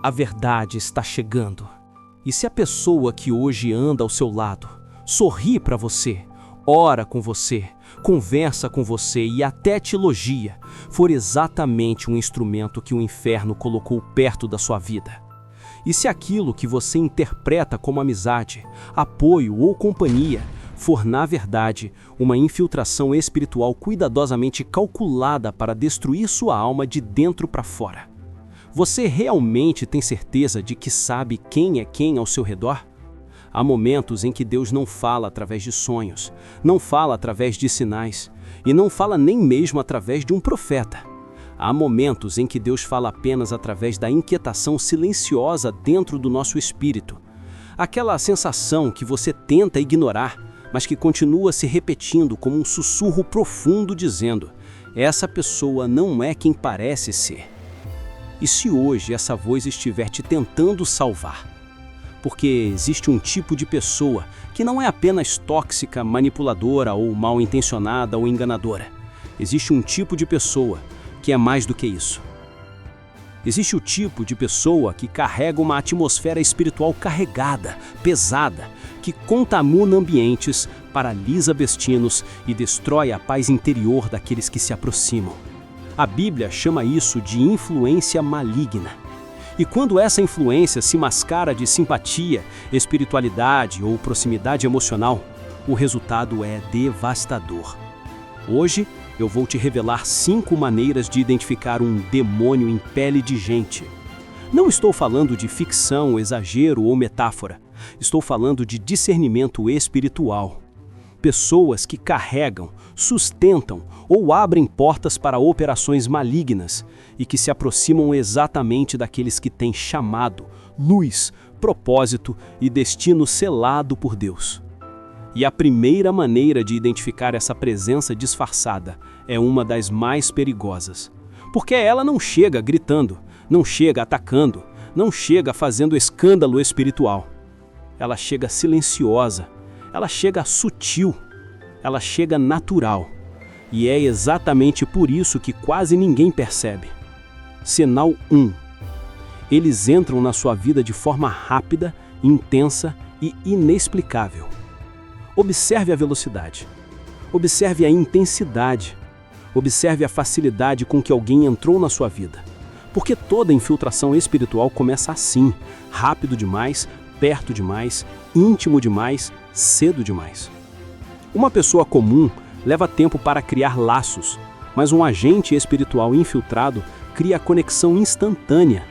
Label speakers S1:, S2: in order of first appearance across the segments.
S1: A verdade está chegando. E se a pessoa que hoje anda ao seu lado sorri para você, ora com você, conversa com você e até te elogia, for exatamente um instrumento que o inferno colocou perto da sua vida? E se aquilo que você interpreta como amizade, apoio ou companhia for, na verdade, uma infiltração espiritual cuidadosamente calculada para destruir sua alma de dentro para fora? Você realmente tem certeza de que sabe quem é quem ao seu redor? Há momentos em que Deus não fala através de sonhos, não fala através de sinais, e não fala nem mesmo através de um profeta. Há momentos em que Deus fala apenas através da inquietação silenciosa dentro do nosso espírito. Aquela sensação que você tenta ignorar, mas que continua se repetindo como um sussurro profundo dizendo: essa pessoa não é quem parece ser. E se hoje essa voz estiver te tentando salvar? Porque existe um tipo de pessoa que não é apenas tóxica, manipuladora ou mal intencionada ou enganadora. Existe um tipo de pessoa que é mais do que isso. Existe o tipo de pessoa que carrega uma atmosfera espiritual carregada, pesada, que contamina ambientes, paralisa destinos e destrói a paz interior daqueles que se aproximam. A Bíblia chama isso de influência maligna. E quando essa influência se mascara de simpatia, espiritualidade ou proximidade emocional, o resultado é devastador. Hoje, eu vou te revelar 5 maneiras de identificar um demônio em pele de gente. Não estou falando de ficção, exagero ou metáfora. Estou falando de discernimento espiritual. Pessoas que carregam, sustentam ou abrem portas para operações malignas e que se aproximam exatamente daqueles que têm chamado, luz, propósito e destino selado por Deus. E a primeira maneira de identificar essa presença disfarçada é uma das mais perigosas. Porque ela não chega gritando, não chega atacando, não chega fazendo escândalo espiritual. Ela chega silenciosa, ela chega sutil, ela chega natural. E é exatamente por isso que quase ninguém percebe. Sinal 1. Eles entram na sua vida de forma rápida, intensa e inexplicável. Observe a velocidade. Observe a intensidade. Observe a facilidade com que alguém entrou na sua vida. Porque toda infiltração espiritual começa assim, rápido demais, perto demais, íntimo demais, cedo demais. Uma pessoa comum leva tempo para criar laços, mas um agente espiritual infiltrado cria conexão instantânea.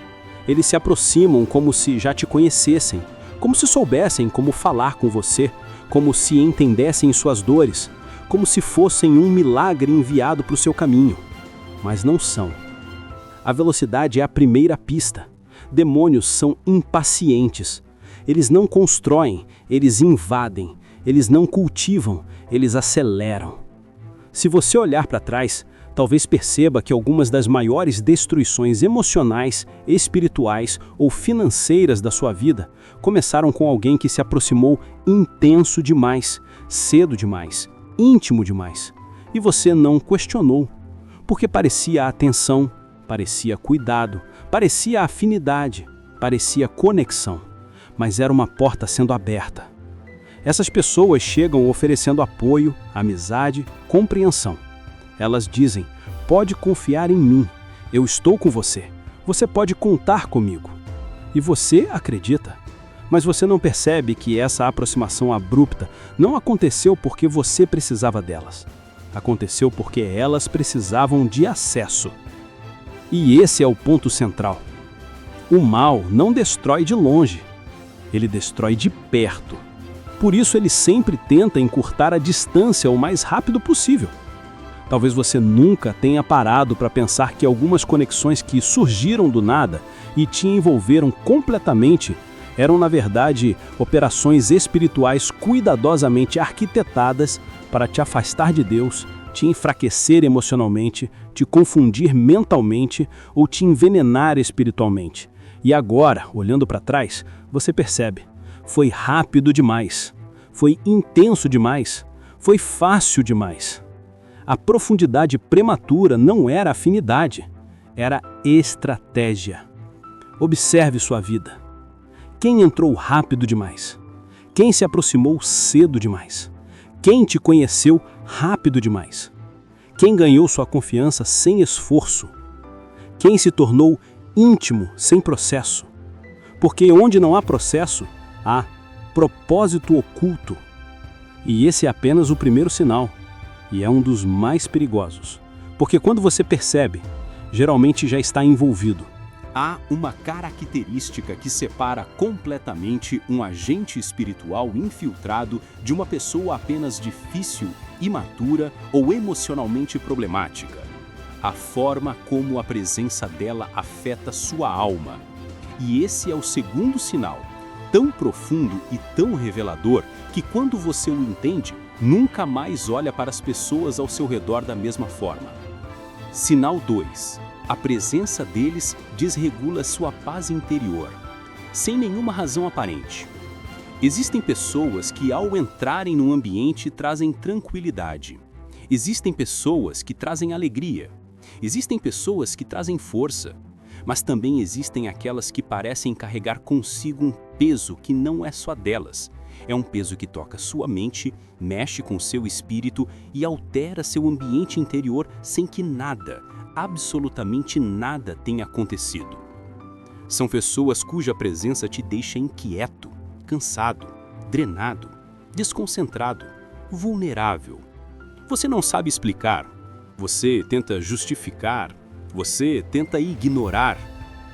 S1: Eles se aproximam como se já te conhecessem, como se soubessem como falar com você, como se entendessem suas dores, como se fossem um milagre enviado para o seu caminho. Mas não são. A velocidade é a primeira pista. Demônios são impacientes. Eles não constroem, eles invadem. Eles não cultivam, eles aceleram. Se você olhar para trás, talvez perceba que algumas das maiores destruições emocionais, espirituais ou financeiras da sua vida começaram com alguém que se aproximou intenso demais, cedo demais, íntimo demais. E você não questionou, porque parecia atenção, parecia cuidado, parecia afinidade, parecia conexão, mas era uma porta sendo aberta. Essas pessoas chegam oferecendo apoio, amizade, compreensão. Elas dizem: pode confiar em mim, eu estou com você, você pode contar comigo. E você acredita. Mas você não percebe que essa aproximação abrupta não aconteceu porque você precisava delas. Aconteceu porque elas precisavam de acesso. E esse é o ponto central. O mal não destrói de longe, ele destrói de perto. Por isso ele sempre tenta encurtar a distância o mais rápido possível. Talvez você nunca tenha parado para pensar que algumas conexões que surgiram do nada e te envolveram completamente eram, na verdade, operações espirituais cuidadosamente arquitetadas para te afastar de Deus, te enfraquecer emocionalmente, te confundir mentalmente ou te envenenar espiritualmente. E agora, olhando para trás, você percebe. Foi rápido demais, foi intenso demais, foi fácil demais. A profundidade prematura não era afinidade, era estratégia.
S2: Observe sua vida. Quem entrou rápido demais? Quem se aproximou cedo demais? Quem te conheceu rápido demais? Quem ganhou sua confiança sem esforço? Quem se tornou íntimo sem processo? Porque onde não há processo, há propósito oculto. E esse é apenas o primeiro sinal, e é um dos mais perigosos. Porque quando você percebe, geralmente já está envolvido.
S3: Há uma característica que separa completamente um agente espiritual infiltrado de uma pessoa apenas difícil, imatura ou emocionalmente problemática: a forma como a presença dela afeta sua alma. E esse é o segundo sinal, tão profundo e tão revelador que quando você o entende, nunca mais olha para as pessoas ao seu redor da mesma forma. Sinal 2. A presença deles desregula sua paz interior, sem nenhuma razão aparente. Existem pessoas que, ao entrarem no ambiente, trazem tranquilidade. Existem pessoas que trazem alegria. Existem pessoas que trazem força. Mas também existem aquelas que parecem carregar consigo um peso que não é só delas. É um peso que toca sua mente, mexe com seu espírito e altera seu ambiente interior sem que nada, absolutamente nada tenha acontecido. São pessoas cuja presença te deixa inquieto, cansado, drenado, desconcentrado, vulnerável. Você não sabe explicar, você tenta justificar, você tenta ignorar,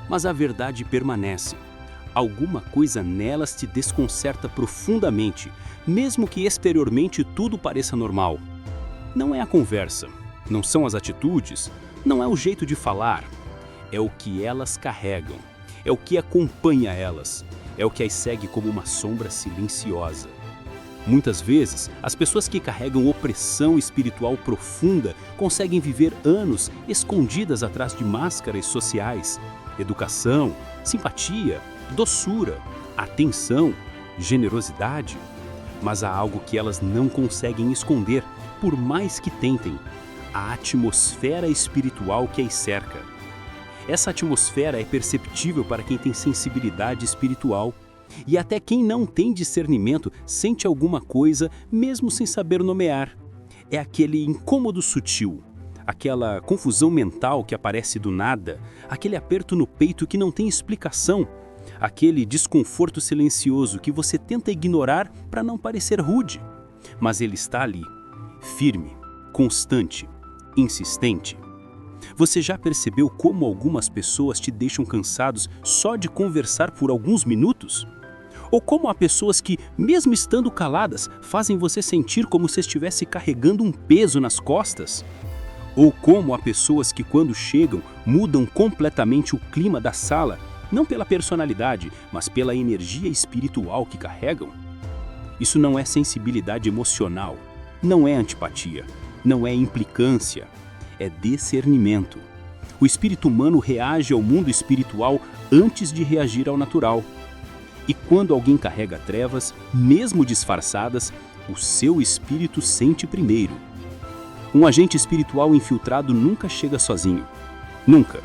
S3: mas a verdade permanece. Alguma coisa nelas te desconcerta profundamente, mesmo que exteriormente tudo pareça normal. Não é a conversa, não são as atitudes, não é o jeito de falar. É o que elas carregam, é o que acompanha elas, é o que as segue como uma sombra silenciosa. Muitas vezes, as pessoas que carregam opressão espiritual profunda conseguem viver anos escondidas atrás de máscaras sociais. Educação, simpatia, doçura, atenção, generosidade. Mas há algo que elas não conseguem esconder, por mais que tentem: a atmosfera espiritual que as cerca. Essa atmosfera é perceptível para quem tem sensibilidade espiritual, e até quem não tem discernimento sente alguma coisa, mesmo sem saber nomear. É aquele incômodo sutil, aquela confusão mental que aparece do nada, aquele aperto no peito que não tem explicação, aquele desconforto silencioso que você tenta ignorar para não parecer rude. Mas ele está ali, firme, constante, insistente. Você já percebeu como algumas pessoas te deixam cansados só de conversar por alguns minutos? Ou como há pessoas que, mesmo estando caladas, fazem você sentir como se estivesse carregando um peso nas costas? Ou como há pessoas que, quando chegam, mudam completamente o clima da sala, não pela personalidade, mas pela energia espiritual que carregam? Isso não é sensibilidade emocional, não é antipatia, não é implicância, é discernimento. O espírito humano reage ao mundo espiritual antes de reagir ao natural. E quando alguém carrega trevas, mesmo disfarçadas, o seu espírito sente primeiro. Um agente espiritual infiltrado nunca chega sozinho. Nunca.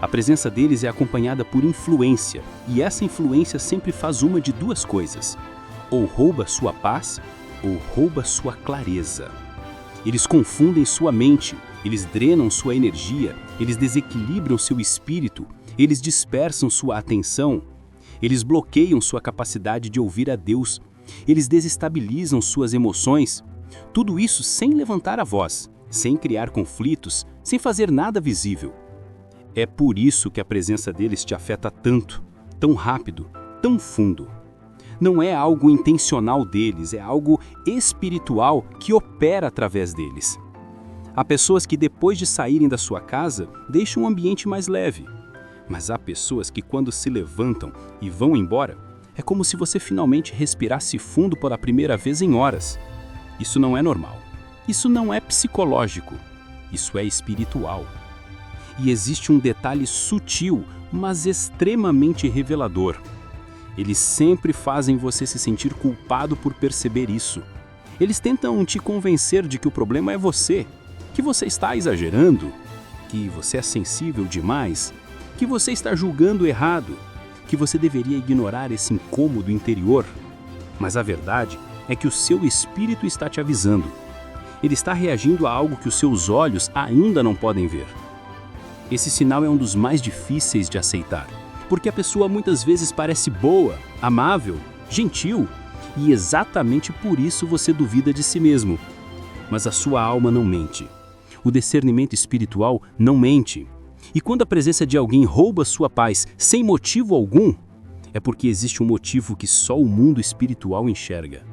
S3: A presença deles é acompanhada por influência, e essa influência sempre faz uma de duas coisas: ou rouba sua paz, ou rouba sua clareza. Eles confundem sua mente, eles drenam sua energia, eles desequilibram seu espírito, eles dispersam sua atenção, eles bloqueiam sua capacidade de ouvir a Deus, eles desestabilizam suas emoções. Tudo isso sem levantar a voz, sem criar conflitos, sem fazer nada visível. É por isso que a presença deles te afeta tanto, tão rápido, tão fundo. Não é algo intencional deles, é algo espiritual que opera através deles. Há pessoas que, depois de saírem da sua casa, deixam o ambiente mais leve. Mas há pessoas que, quando se levantam e vão embora, é como se você finalmente respirasse fundo pela primeira vez em horas. Isso não é normal. Isso não é psicológico. Isso é espiritual. E existe um detalhe sutil, mas extremamente revelador. Eles sempre fazem você se sentir culpado por perceber isso. Eles tentam te convencer de que o problema é você, que você está exagerando, que você é sensível demais, que você está julgando errado, que você deveria ignorar esse incômodo interior. Mas a verdade é que o seu espírito está te avisando. Ele está reagindo a algo que os seus olhos ainda não podem ver. Esse sinal é um dos mais difíceis de aceitar, porque a pessoa muitas vezes parece boa, amável, gentil, e exatamente por isso você duvida de si mesmo. Mas a sua alma não mente. O discernimento espiritual não mente. E quando a presença de alguém rouba sua paz sem motivo algum, é porque existe um motivo que só o mundo espiritual enxerga.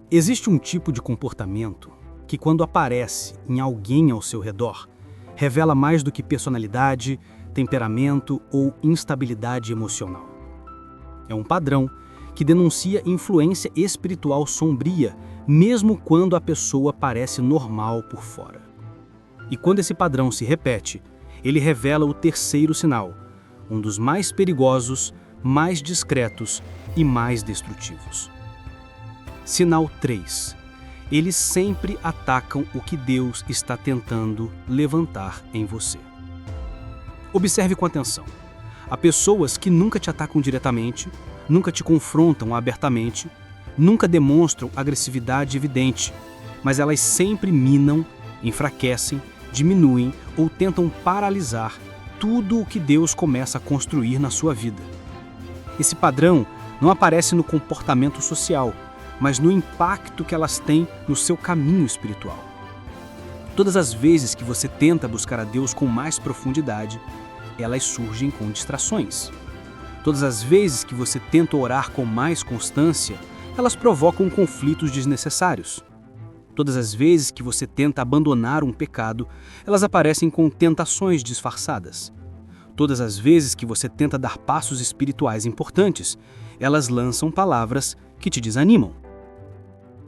S2: Existe um tipo de comportamento que, quando aparece em alguém ao seu redor, revela mais do que personalidade, temperamento ou instabilidade emocional. É um padrão que denuncia influência espiritual sombria, mesmo quando a pessoa parece normal por fora. E quando esse padrão se repete, ele revela o terceiro sinal, um dos mais perigosos, mais discretos e mais destrutivos. Sinal 3. Eles sempre atacam o que Deus está tentando levantar em você. Observe com atenção. Há pessoas que nunca te atacam diretamente, nunca te confrontam abertamente, nunca demonstram agressividade evidente, mas elas sempre minam, enfraquecem, diminuem ou tentam paralisar tudo o que Deus começa a construir na sua vida. Esse padrão não aparece no comportamento social, mas no impacto que elas têm no seu caminho espiritual. Todas as vezes que você tenta buscar a Deus com mais profundidade, elas surgem com distrações. Todas as vezes que você tenta orar com mais constância, elas provocam conflitos desnecessários. Todas as vezes que você tenta abandonar um pecado, elas aparecem com tentações disfarçadas. Todas as vezes que você tenta dar passos espirituais importantes, elas lançam palavras que te desanimam.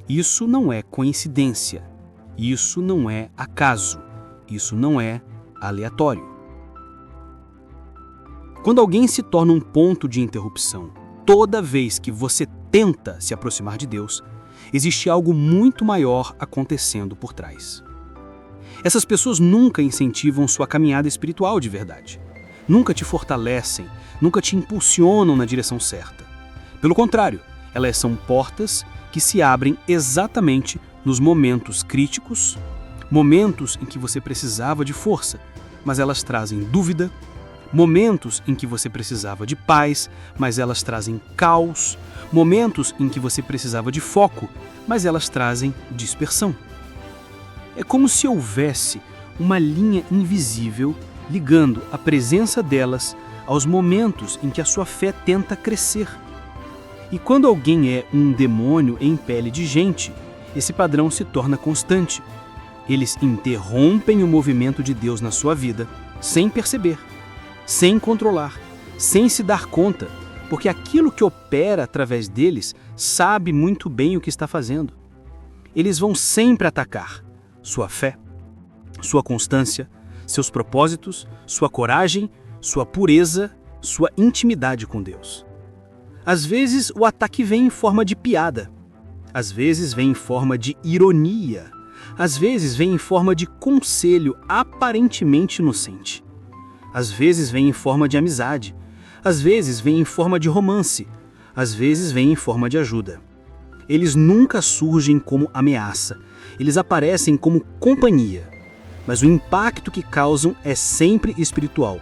S2: Isso não é coincidência. Isso não é acaso. Isso não é aleatório. Quando alguém se torna um ponto de interrupção, toda vez que você tenta se aproximar de Deus, existe algo muito maior acontecendo por trás. Essas pessoas nunca incentivam sua caminhada espiritual de verdade. Nunca te fortalecem, nunca te impulsionam na direção certa. Pelo contrário, elas são portas que se abrem exatamente nos momentos críticos, momentos em que você precisava de força, mas elas trazem dúvida, momentos em que você precisava de paz, mas elas trazem caos, momentos em que você precisava de foco, mas elas trazem dispersão. É como se houvesse uma linha invisível ligando a presença delas aos momentos em que a sua fé tenta crescer. E quando alguém é um demônio em pele de gente, esse padrão se torna constante. Eles interrompem o movimento de Deus na sua vida sem perceber, sem controlar, sem se dar conta, porque aquilo que opera através deles sabe muito bem o que está fazendo. Eles vão sempre atacar sua fé, sua constância, seus propósitos, sua coragem, sua pureza, sua intimidade com Deus. Às vezes o ataque vem em forma de piada, às vezes vem em forma de ironia, às vezes vem em forma de conselho aparentemente inocente. Às vezes vem em forma de amizade, às vezes vem em forma de romance, às vezes vem em forma de ajuda. Eles nunca surgem como ameaça, eles aparecem como companhia, mas o impacto que causam é sempre espiritual,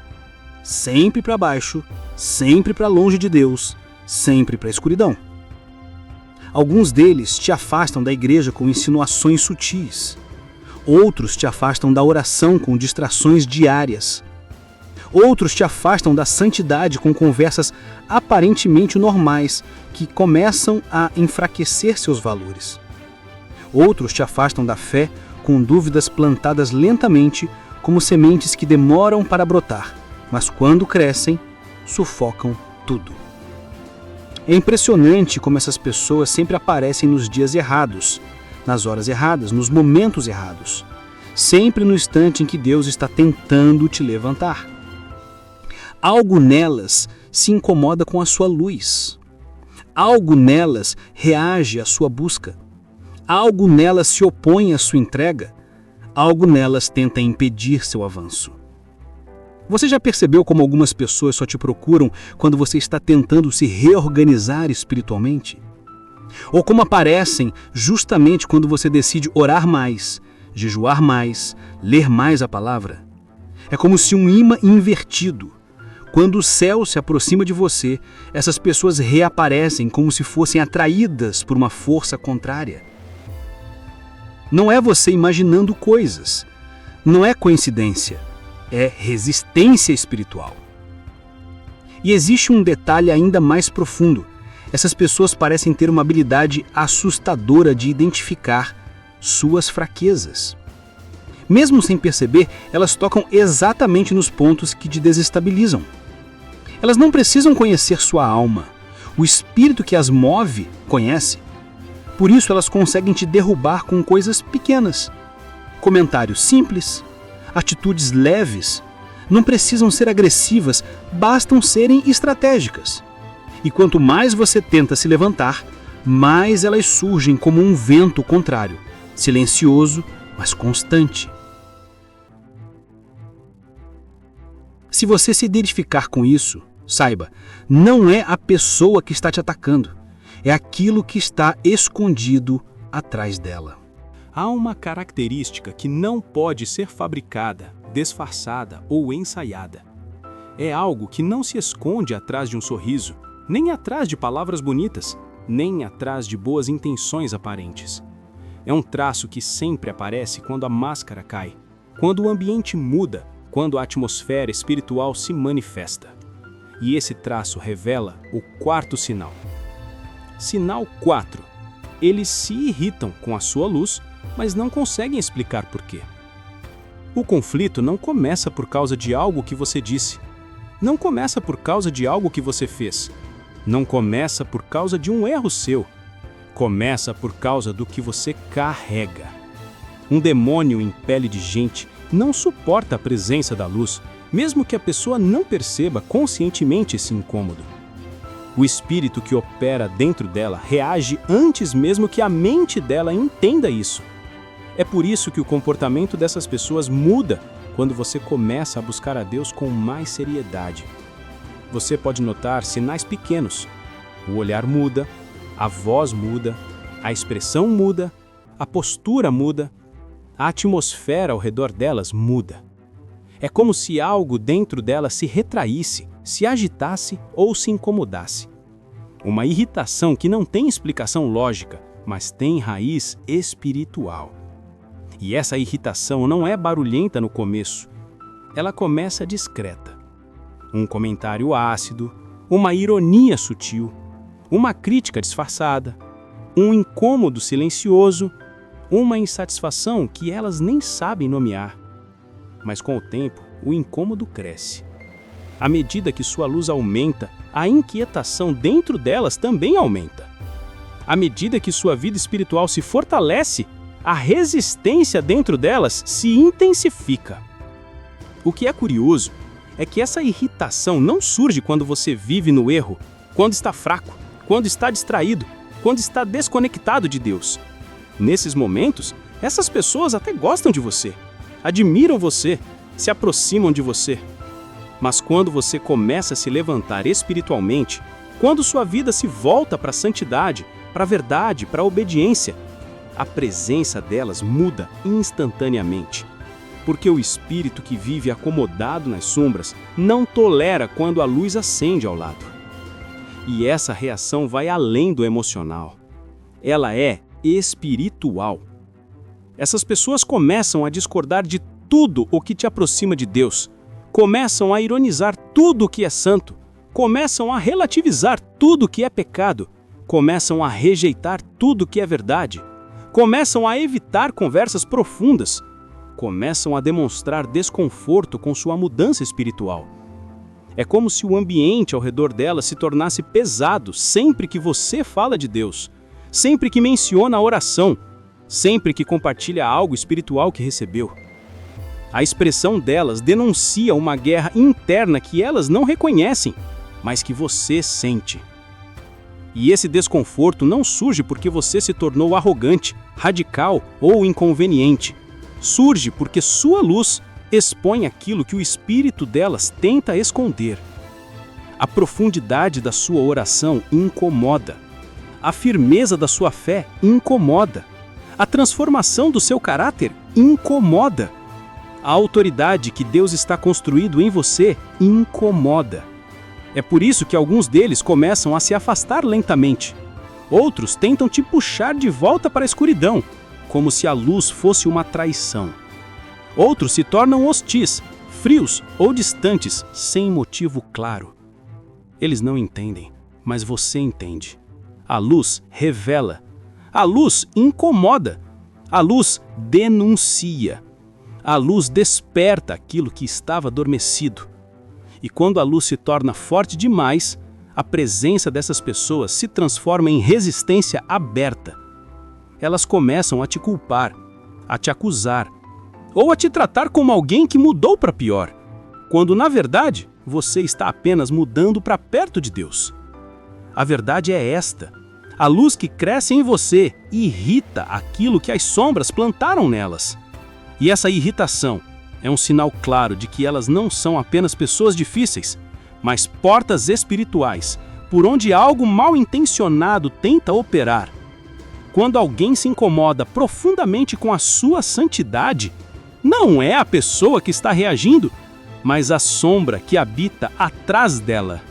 S2: sempre para baixo, sempre para longe de Deus, sempre para a escuridão. Alguns deles te afastam da igreja com insinuações sutis. Outros te afastam da oração com distrações diárias. Outros te afastam da santidade com conversas aparentemente normais que começam a enfraquecer seus valores. Outros te afastam da fé com dúvidas plantadas lentamente como sementes que demoram para brotar, mas quando crescem, sufocam tudo. É impressionante como essas pessoas sempre aparecem nos dias errados, nas horas erradas, nos momentos errados, sempre no instante em que Deus está tentando te levantar. Algo nelas se incomoda com a sua luz. Algo nelas reage à sua busca. Algo nelas se opõe à sua entrega. Algo nelas tenta impedir seu avanço. Você já percebeu como algumas pessoas só te procuram quando você está tentando se reorganizar espiritualmente? Ou como aparecem justamente quando você decide orar mais, jejuar mais, ler mais a palavra? É como se um imã invertido. Quando o céu se aproxima de você, essas pessoas reaparecem como se fossem atraídas por uma força contrária. Não é você imaginando coisas. Não é coincidência. É resistência espiritual. E existe um detalhe ainda mais profundo. Essas pessoas parecem ter uma habilidade assustadora de identificar suas fraquezas. Mesmo sem perceber, elas tocam exatamente nos pontos que te desestabilizam. Elas não precisam conhecer sua alma. O espírito que as move conhece. Por isso elas conseguem te derrubar com coisas pequenas. Comentários simples, atitudes leves, não precisam ser agressivas, bastam serem estratégicas. E quanto mais você tenta se levantar, mais elas surgem como um vento contrário, silencioso, mas constante. Se você se identificar com isso, saiba, não é a pessoa que está te atacando, é aquilo que está escondido atrás dela.
S3: Há uma característica que não pode ser fabricada, disfarçada ou ensaiada. É algo que não se esconde atrás de um sorriso, nem atrás de palavras bonitas, nem atrás de boas intenções aparentes. É um traço que sempre aparece quando a máscara cai, quando o ambiente muda, quando a atmosfera espiritual se manifesta. E esse traço revela o quarto sinal. Sinal 4. Eles se irritam com a sua luz, mas não conseguem explicar por quê. O conflito não começa por causa de algo que você disse. Não começa por causa de algo que você fez. Não começa por causa de um erro seu. Começa por causa do que você carrega. Um demônio em pele de gente não suporta a presença da luz, mesmo que a pessoa não perceba conscientemente esse incômodo. O espírito que opera dentro dela reage antes mesmo que a mente dela entenda isso. É por isso que o comportamento dessas pessoas muda quando você começa a buscar a Deus com mais seriedade. Você pode notar sinais pequenos. O olhar muda, a voz muda, a expressão muda, a postura muda, a atmosfera ao redor delas muda. É como se algo dentro dela se retraísse, se agitasse ou se incomodasse. Uma irritação que não tem explicação lógica, mas tem raiz espiritual. E essa irritação não é barulhenta no começo. Ela começa discreta. Um comentário ácido, uma ironia sutil, uma crítica disfarçada, um incômodo silencioso, uma insatisfação que elas nem sabem nomear. Mas com o tempo, o incômodo cresce. À medida que sua luz aumenta, a inquietação dentro delas também aumenta. À medida que sua vida espiritual se fortalece, a resistência dentro delas se intensifica. O que é curioso é que essa irritação não surge quando você vive no erro, quando está fraco, quando está distraído, quando está desconectado de Deus. Nesses momentos, essas pessoas até gostam de você, admiram você, se aproximam de você. Mas quando você começa a se levantar espiritualmente, quando sua vida se volta para a santidade, para a verdade, para a obediência, a presença delas muda instantaneamente. Porque o espírito que vive acomodado nas sombras não tolera quando a luz acende ao lado. E essa reação vai além do emocional. Ela é espiritual. Essas pessoas começam a discordar de tudo o que te aproxima de Deus. Começam a ironizar tudo o que é santo. Começam a relativizar tudo o que é pecado. Começam a rejeitar tudo o que é verdade. Começam a evitar conversas profundas. Começam a demonstrar desconforto com sua mudança espiritual. É como se o ambiente ao redor dela se tornasse pesado sempre que você fala de Deus, sempre que menciona a oração, sempre que compartilha algo espiritual que recebeu. A expressão delas denuncia uma guerra interna que elas não reconhecem, mas que você sente. E esse desconforto não surge porque você se tornou arrogante, radical ou inconveniente. Surge porque sua luz
S2: expõe aquilo que o espírito delas tenta esconder. A profundidade da sua oração incomoda. A firmeza da sua fé incomoda. A transformação do seu caráter incomoda. A autoridade que Deus está construindo em você incomoda. É por isso que alguns deles começam a se afastar lentamente. Outros tentam te puxar de volta para a escuridão, como se a luz fosse uma traição. Outros se tornam hostis, frios ou distantes, sem motivo claro. Eles não entendem, mas você entende. A luz revela. A luz incomoda. A luz denuncia. A luz desperta aquilo que estava adormecido. E quando a luz se torna forte demais, a presença dessas pessoas se transforma em resistência aberta. Elas começam a te culpar, a te acusar, ou a te tratar como alguém que mudou para pior, quando na verdade você está apenas mudando para perto de Deus. A verdade é esta: a luz que cresce em você irrita aquilo que as sombras plantaram nelas. E essa irritação é um sinal claro de que elas não são apenas pessoas difíceis, mas portas espirituais, por onde algo mal intencionado tenta operar. Quando alguém se incomoda profundamente com a sua santidade, não é a pessoa que está reagindo, mas a sombra que habita atrás dela.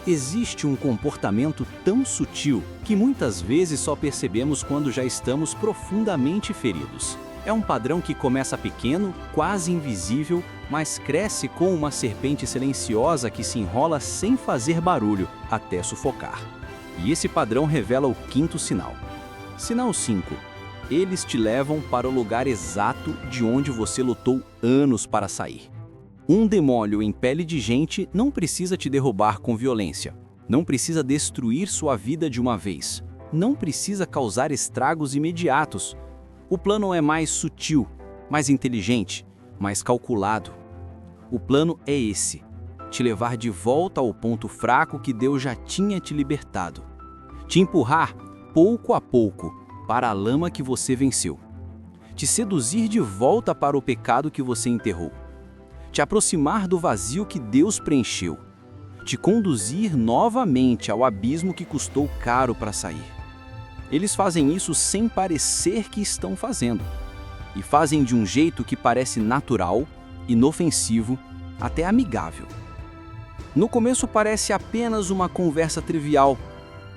S3: Existe um comportamento tão sutil que muitas vezes só percebemos quando já estamos profundamente feridos. É um padrão que começa pequeno, quase invisível, mas cresce como uma serpente silenciosa que se enrola sem fazer barulho, até sufocar. E esse padrão revela o quinto sinal. Sinal 5. Eles te levam para o lugar exato de onde você lutou anos para sair. Um demônio em pele de gente não precisa te derrubar com violência. Não precisa destruir sua vida de uma vez. Não precisa causar estragos imediatos. O plano é mais sutil, mais inteligente, mais calculado. O plano é esse: te levar de volta ao ponto fraco que Deus já tinha te libertado. Te empurrar, pouco a pouco, para a lama que você venceu. Te seduzir de volta para o pecado que você enterrou. Te aproximar do vazio que Deus preencheu. Te conduzir novamente ao abismo que custou caro para sair. Eles fazem isso sem parecer que estão fazendo. E fazem de um jeito que parece natural, inofensivo, até amigável. No começo parece apenas uma conversa trivial,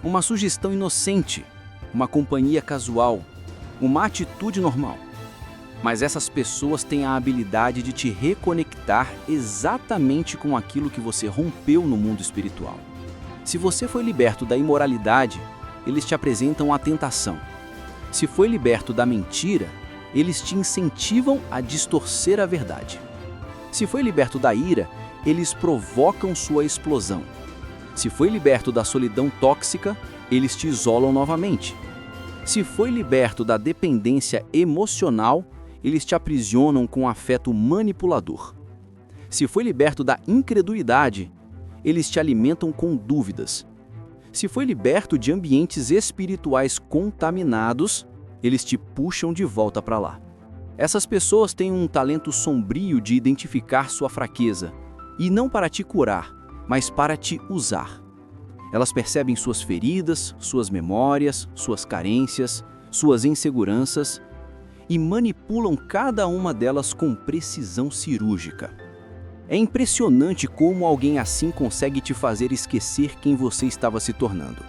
S3: uma sugestão inocente, uma companhia casual, uma atitude normal. Mas essas pessoas têm a habilidade de te reconectar exatamente com aquilo que você rompeu no mundo espiritual. Se você foi liberto da imoralidade, eles te apresentam a tentação. Se foi liberto da mentira, eles te incentivam a distorcer a verdade. Se foi liberto da ira, eles provocam sua explosão. Se foi liberto da solidão tóxica, eles te isolam novamente. Se foi liberto da dependência emocional, eles te aprisionam com afeto manipulador. Se foi liberto da incredulidade, eles te alimentam com dúvidas. Se foi liberto de ambientes espirituais contaminados, eles te puxam de volta para lá. Essas pessoas têm um talento sombrio de identificar sua fraqueza, e não para te curar, mas para te usar. Elas percebem suas feridas, suas memórias, suas carências, suas inseguranças, e manipulam cada uma delas com precisão cirúrgica. É impressionante como alguém assim consegue te fazer esquecer quem você estava se tornando.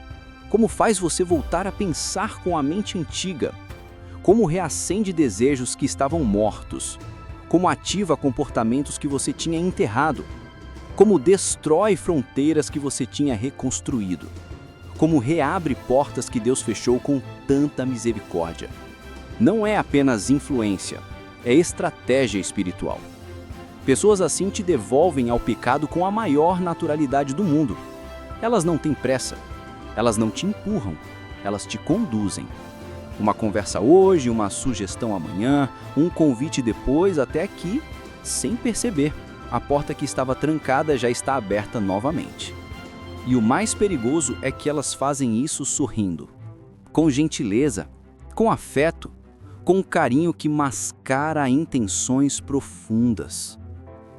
S3: Como faz você voltar a pensar com a mente antiga. Como reacende desejos que estavam mortos. Como ativa comportamentos que você tinha enterrado. Como destrói fronteiras que você tinha reconstruído. Como reabre portas que Deus fechou com tanta misericórdia. Não é apenas influência, é estratégia espiritual. Pessoas assim te devolvem ao pecado com a maior naturalidade do mundo. Elas não têm pressa, elas não te empurram, elas te conduzem. Uma conversa hoje, uma sugestão amanhã, um convite depois, até que, sem perceber, a porta que estava trancada já está aberta novamente. E o mais perigoso é que elas fazem isso sorrindo, com gentileza, com afeto, com um carinho que mascara intenções profundas.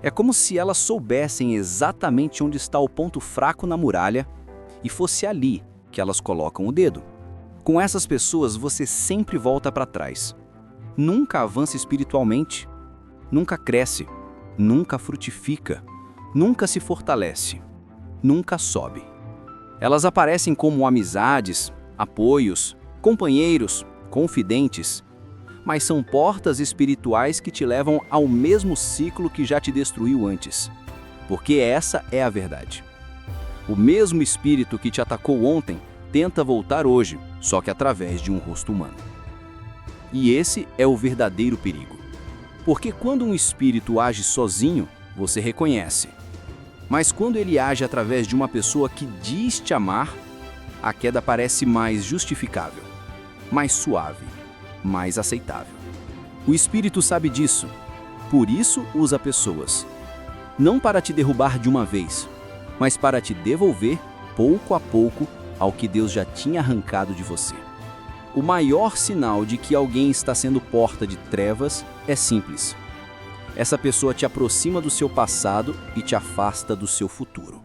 S4: É como se elas soubessem exatamente onde está o ponto fraco na muralha e fosse ali que elas colocam o dedo. Com essas pessoas, você sempre volta para trás. Nunca avança espiritualmente, nunca cresce, nunca frutifica, nunca se fortalece, nunca sobe. Elas aparecem como amizades, apoios, companheiros, confidentes, mas são portas espirituais que te levam ao mesmo ciclo que já te destruiu antes. Porque essa é a verdade. O mesmo espírito que te atacou ontem tenta voltar hoje, só que através de um rosto humano. E esse é o verdadeiro perigo. Porque quando um espírito age sozinho, você reconhece. Mas quando ele age através de uma pessoa que diz te amar, a queda parece mais justificável, mais suave, mais aceitável. O espírito sabe disso, por isso usa pessoas. Não para te derrubar de uma vez, mas para te devolver, pouco a pouco, ao que Deus já tinha arrancado de você. O maior sinal de que alguém está sendo porta de trevas é simples. Essa pessoa te aproxima do seu passado e te afasta do seu futuro.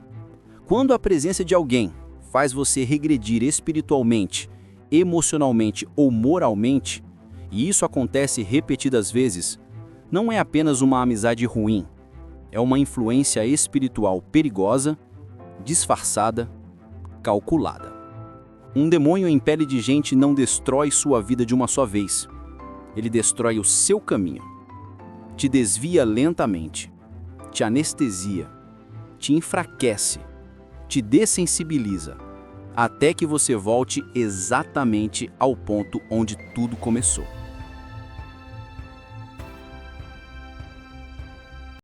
S4: Quando a presença de alguém faz você regredir espiritualmente, emocionalmente ou moralmente, e isso acontece repetidas vezes, não é apenas uma amizade ruim, é uma influência espiritual perigosa, disfarçada, calculada. Um demônio em pele de gente não destrói sua vida de uma só vez. Ele destrói o seu caminho. Te desvia lentamente, te anestesia, te enfraquece, te dessensibiliza, até que você volte exatamente ao ponto onde tudo começou.